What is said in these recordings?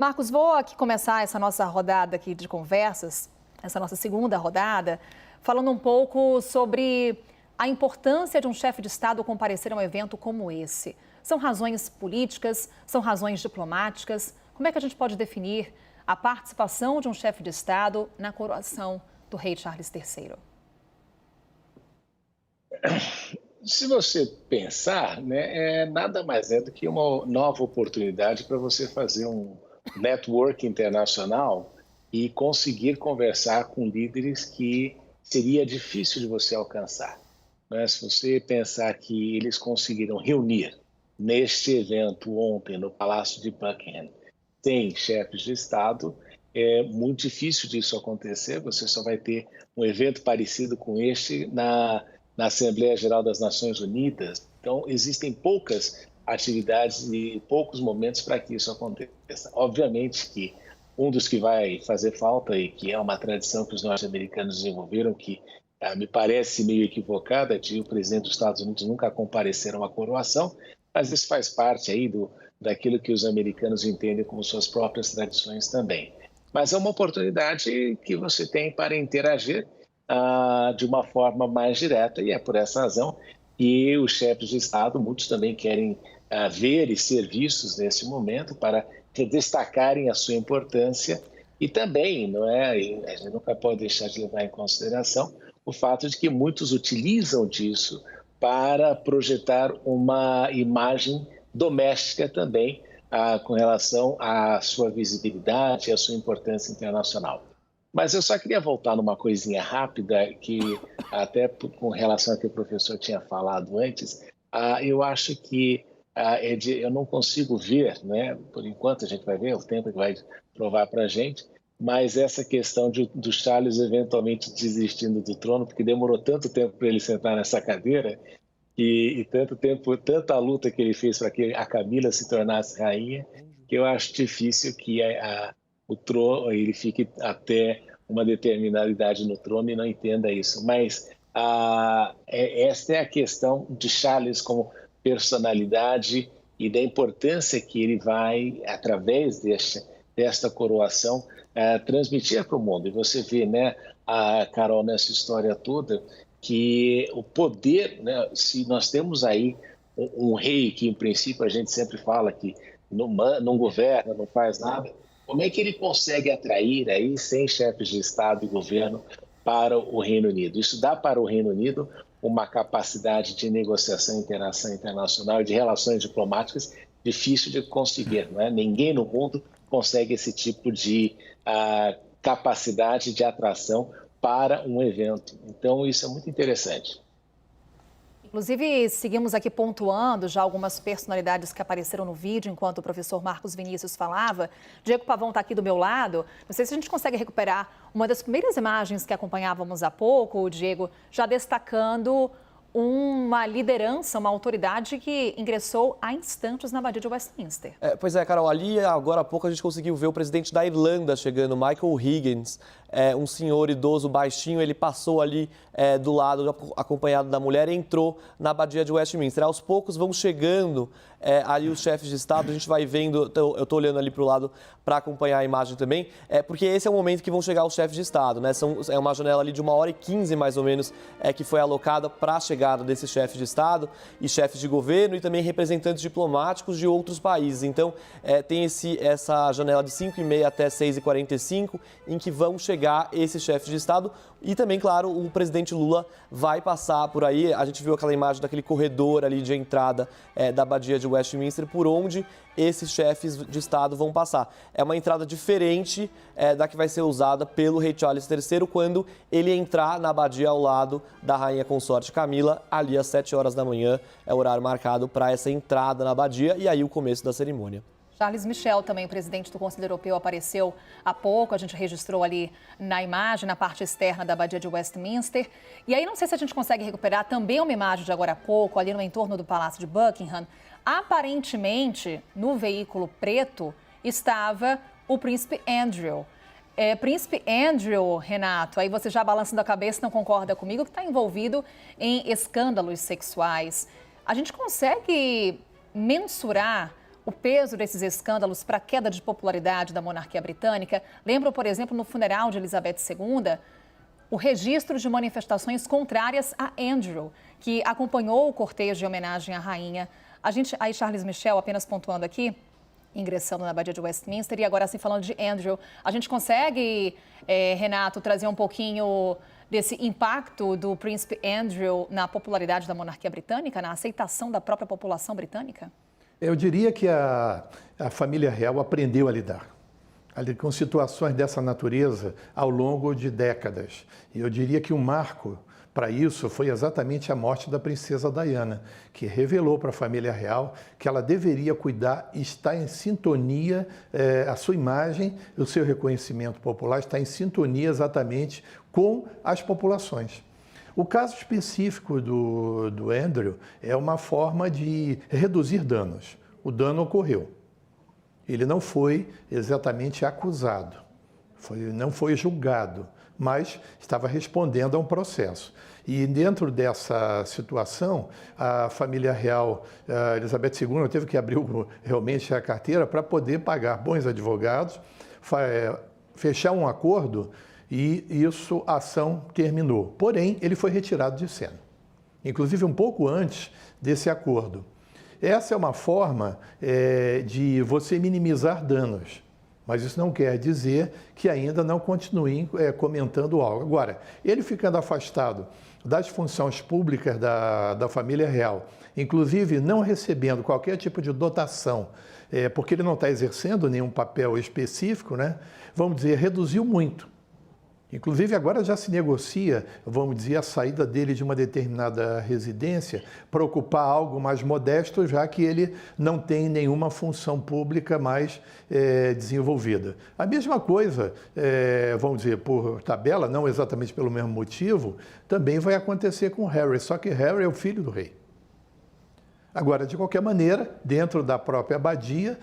Marcos, vou aqui começar essa nossa rodada aqui de conversas, essa nossa segunda rodada, falando um pouco sobre a importância de um chefe de Estado comparecer a um evento como esse. São razões políticas, são razões diplomáticas? Como é que a gente pode definir a participação de um chefe de Estado na coroação do rei Charles III? Se você pensar, né, nada mais é do que uma nova oportunidade para você fazer um network internacional e conseguir conversar com líderes que seria difícil de você alcançar. Né? Se você pensar que eles conseguiram reunir neste evento ontem no Palácio de Buckingham 100 chefes de Estado, é muito difícil disso acontecer. Você só vai ter um evento parecido com este na Assembleia Geral das Nações Unidas. Então, existem poucas atividades e poucos momentos para que isso aconteça. Obviamente que um dos que vai fazer falta e que é uma tradição que os norte-americanos desenvolveram, que me parece meio equivocada, de o presidente dos Estados Unidos nunca comparecer a uma coroação, mas isso faz parte aí daquilo que os americanos entendem como suas próprias tradições também. Mas é uma oportunidade que você tem para interagir de uma forma mais direta, e é por essa razão que os chefes de Estado, muitos também querem ver e ser vistos nesse momento para destacarem a sua importância e também, não é, a gente nunca pode deixar de levar em consideração o fato de que muitos utilizam disso para projetar uma imagem doméstica também com relação à sua visibilidade e à sua importância internacional. Mas eu só queria voltar numa coisinha rápida, que até com relação ao que o professor tinha falado antes, eu acho que eu não consigo ver, né? Por enquanto a gente vai ver, o tempo que vai provar para a gente, mas essa questão do Charles eventualmente desistindo do trono, porque demorou tanto tempo para ele sentar nessa cadeira, e tanto tempo, tanta luta que ele fez para que a Camila se tornasse rainha, que eu acho difícil que o trono ele fique até uma determinada idade no trono e não entenda isso. Mas esta é a questão de Charles como personalidade e da importância que ele vai, através desta coroação, transmitir para o mundo. E você vê, né, Carol, nessa história toda, que o poder, né, se nós temos aí um rei que, em princípio, a gente sempre fala que não governa, não faz nada, como é que ele consegue atrair aí 100 chefes de Estado e governo para o Reino Unido? Isso dá para o Reino Unido uma capacidade de negociação e interação internacional e de relações diplomáticas difícil de conseguir, não é? Ninguém no mundo consegue esse tipo de capacidade de atração para um evento. Então, isso é muito interessante. Inclusive, seguimos aqui pontuando já algumas personalidades que apareceram no vídeo enquanto o professor Marcos Vinícius falava. Diego Pavão está aqui do meu lado. Não sei se a gente consegue recuperar uma das primeiras imagens que acompanhávamos há pouco, o Diego, já destacando uma liderança, uma autoridade que ingressou há instantes na Abadia de Westminster. Pois é, Carol, ali agora há pouco a gente conseguiu ver o presidente da Irlanda chegando, Michael Higgins, um senhor idoso baixinho, ele passou ali do lado, acompanhado da mulher, e entrou na Abadia de Westminster. Aos poucos vão chegando ali os chefes de Estado, a gente vai vendo, eu estou olhando ali para o lado para acompanhar a imagem também, porque esse é o momento que vão chegar os chefes de Estado, né? É uma janela ali de 1h15 mais ou menos que foi alocada para a chegada desses chefes de Estado e chefes de governo e também representantes diplomáticos de outros países. Então, tem essa janela de 5h30 até 6h45 em que vão chegar esses chefes de Estado e também, claro, o presidente Lula vai passar por aí. A gente viu aquela imagem daquele corredor ali de entrada da Abadia de Westminster, por onde esses chefes de Estado vão passar. É uma entrada diferente da que vai ser usada pelo rei Charles III quando ele entrar na Abadia ao lado da rainha consorte Camila, ali às 7 horas da manhã, é o horário marcado para essa entrada na Abadia e aí o começo da cerimônia. Charles Michel, também presidente do Conselho Europeu, apareceu há pouco. A gente registrou ali na imagem, na parte externa da Abadia de Westminster. E aí, não sei se a gente consegue recuperar também uma imagem de agora há pouco, ali no entorno do Palácio de Buckingham. Aparentemente, no veículo preto, estava o príncipe Andrew. Príncipe Andrew, Renato, aí você já balançando a cabeça, não concorda comigo, que está envolvido em escândalos sexuais. A gente consegue mensurar o peso desses escândalos para a queda de popularidade da monarquia britânica. Lembram, por exemplo, no funeral de Elizabeth II, o registro de manifestações contrárias a Andrew, que acompanhou o cortejo em homenagem à rainha. Aí Charles Michel, apenas pontuando aqui, ingressando na Abadia de Westminster, e agora assim falando de Andrew, a gente consegue, Renato, trazer um pouquinho desse impacto do príncipe Andrew na popularidade da monarquia britânica, na aceitação da própria população britânica? Eu diria que a família real aprendeu a lidar com situações dessa natureza ao longo de décadas. E eu diria que um marco para isso foi exatamente a morte da princesa Diana, que revelou para a família real que ela deveria cuidar e estar em sintonia, a sua imagem, o seu reconhecimento popular está em sintonia exatamente com as populações. O caso específico do Andrew é uma forma de reduzir danos. O dano ocorreu. Ele não foi exatamente acusado, não foi julgado, mas estava respondendo a um processo. E dentro dessa situação, a família real, a Elizabeth II, teve que abrir realmente a carteira para poder pagar bons advogados, fechar um acordo e a ação terminou. Porém, ele foi retirado de cena, inclusive um pouco antes desse acordo. Essa é uma forma de você minimizar danos, mas isso não quer dizer que ainda não continue comentando algo. Agora, ele ficando afastado das funções públicas da família real, inclusive não recebendo qualquer tipo de dotação, porque ele não está exercendo nenhum papel específico, né? Vamos dizer, reduziu muito. Inclusive, agora já se negocia, vamos dizer, a saída dele de uma determinada residência para ocupar algo mais modesto, já que ele não tem nenhuma função pública mais desenvolvida. A mesma coisa, vamos dizer, por tabela, não exatamente pelo mesmo motivo, também vai acontecer com Harry, só que Harry é o filho do rei. Agora, de qualquer maneira, dentro da própria abadia,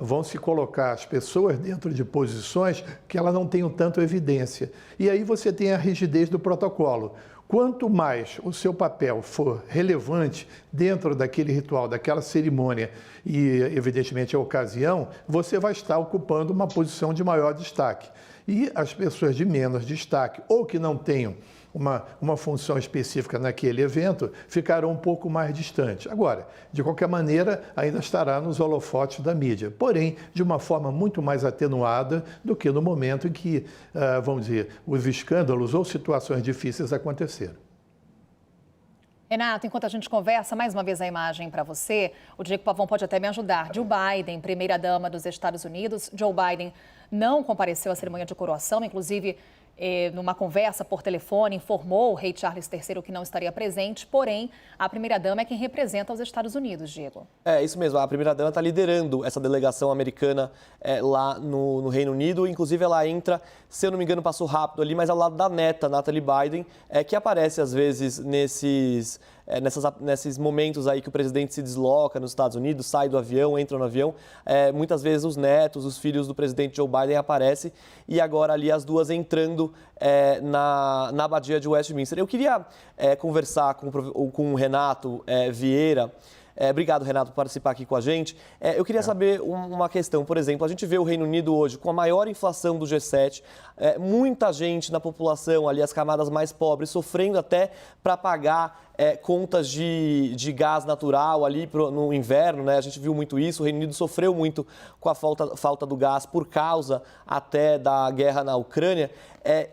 vão se colocar as pessoas dentro de posições que elas não tenham tanto evidência. E aí você tem a rigidez do protocolo. Quanto mais o seu papel for relevante dentro daquele ritual, daquela cerimônia e, evidentemente, a ocasião, você vai estar ocupando uma posição de maior destaque. E as pessoas de menos destaque ou que não tenham uma função específica naquele evento, ficarão um pouco mais distantes. Agora, de qualquer maneira, ainda estará nos holofotes da mídia, porém, de uma forma muito mais atenuada do que no momento em que, vamos dizer, os escândalos ou situações difíceis aconteceram. Renato, enquanto a gente conversa, mais uma vez a imagem para você, o Diego Pavão pode até me ajudar. Joe Biden, primeira-dama dos Estados Unidos. Joe Biden não compareceu à cerimônia de coroação, inclusive numa conversa por telefone, informou o rei Charles III que não estaria presente, porém, a primeira-dama é quem representa os Estados Unidos, Diego. É isso mesmo, a primeira-dama está liderando essa delegação americana lá no Reino Unido, inclusive ela entra, se eu não me engano, passou rápido ali, mas ao lado da neta, Natalie Biden, que aparece às vezes nesses momentos aí que o presidente se desloca nos Estados Unidos, sai do avião, entra no avião, muitas vezes os netos, os filhos do presidente Joe Biden aparecem e agora ali as duas entrando na abadia de Westminster. Eu queria conversar com o Renato Vieira. Obrigado, Renato, por participar aqui com a gente. Eu queria saber uma questão. Por exemplo, a gente vê o Reino Unido hoje com a maior inflação do G7, muita gente na população, ali as camadas mais pobres, sofrendo até para pagar contas de gás natural ali no inverno, né? A gente viu muito isso. O Reino Unido sofreu muito com a falta do gás por causa até da guerra na Ucrânia.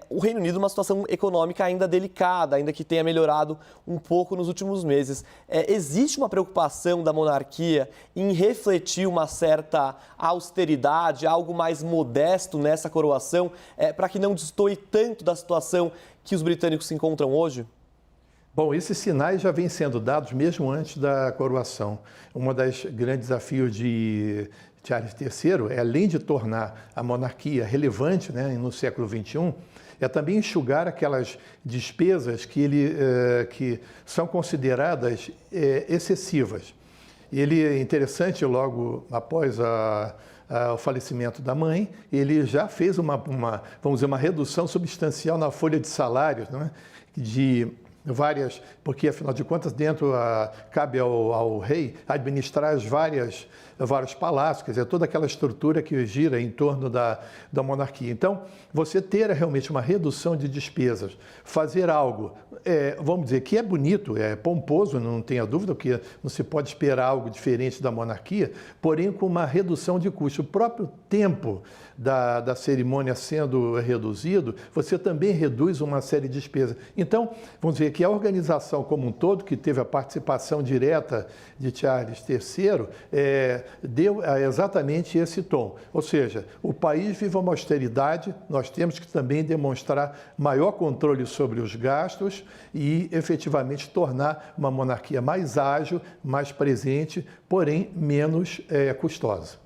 O Reino Unido numa situação econômica ainda delicada, ainda que tenha melhorado um pouco nos últimos meses. Existe uma preocupação da monarquia em refletir uma certa austeridade, algo mais modesto nessa coroação, para que não destoe tanto da situação que os britânicos se encontram hoje? Bom, esses sinais já vêm sendo dados mesmo antes da coroação. Um dos grandes desafios de Charles III além de tornar a monarquia relevante, né, no século XXI, é também enxugar aquelas despesas que são consideradas excessivas. Ele é interessante, logo após o falecimento da mãe, ele já fez vamos dizer, uma redução substancial na folha de salários, né, de porque afinal de contas cabe ao rei administrar vários palácios, quer dizer, toda aquela estrutura que gira em torno da monarquia. Então, você ter realmente uma redução de despesas, fazer algo, vamos dizer, que é bonito, é pomposo, não tenha dúvida, porque não se pode esperar algo diferente da monarquia, porém com uma redução de custo. O próprio tempo da cerimônia sendo reduzido, você também reduz uma série de despesas. Então, vamos dizer que a organização como um todo, que teve a participação direta de Charles III, deu exatamente esse tom. Ou seja, o país vive uma austeridade, nós temos que também demonstrar maior controle sobre os gastos e, efetivamente, tornar uma monarquia mais ágil, mais presente, porém menos custosa.